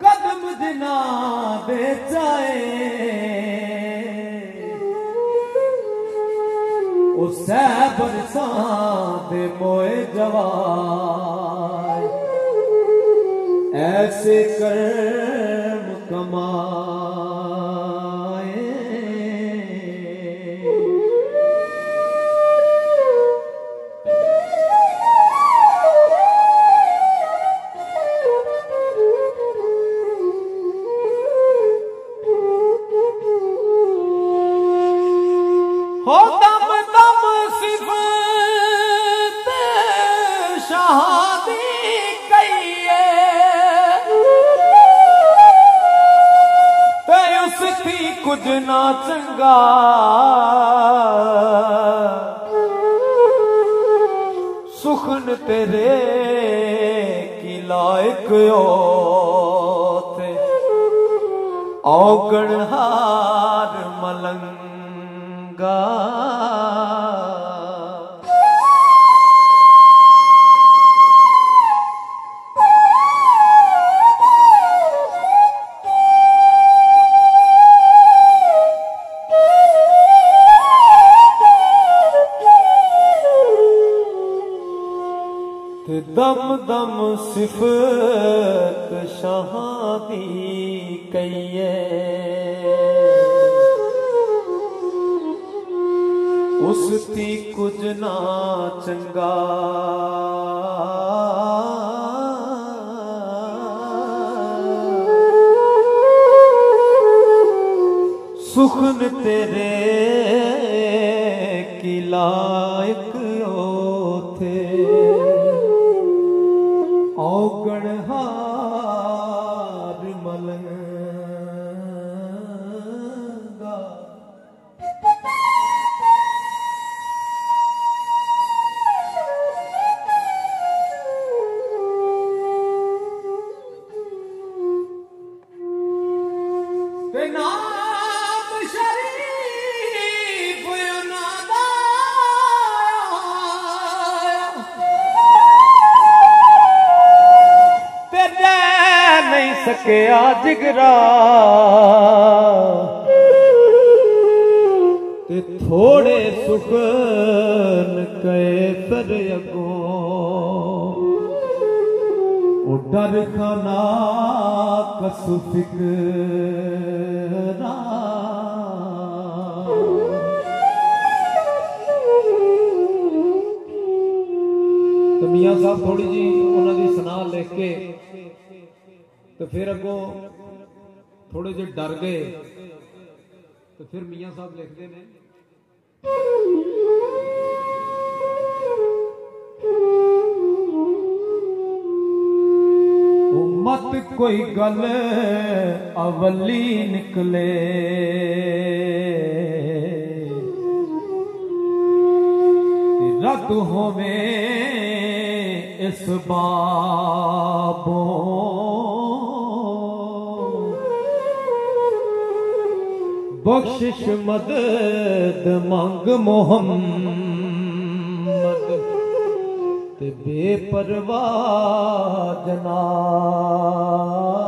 कदम दिना दे जाए उसै बरसां दे मोए जवार ऐसे कर्म कमाए हो दम दम सिफत शहादी कहिए ते उस थी कुछ ना चंगा सुखन तेरे की लायक थे औगण हार मलंग दम दम सिफत शहादी कहिए उस थी कुछ ना चंगा सुखन तेरे की लायक थे औगण हार मलंगा ते नाम शरीफ नादा तेरे नहीं सके जिगरा ते थोड़े सुखन कैसर अगों डर खाना कसु फिकरा तो मियाँ साहब थोड़ी जी उन्होंने सुना लिख के तो फिर अगों थोड़े जे डर गए तो फिर मियाँ साहब लिखते हैं मत कोई गल अवली निकले रद होवे इस बाबों बख्शिश मदद मांग मोहम्मद ते बेपरवाह जनाब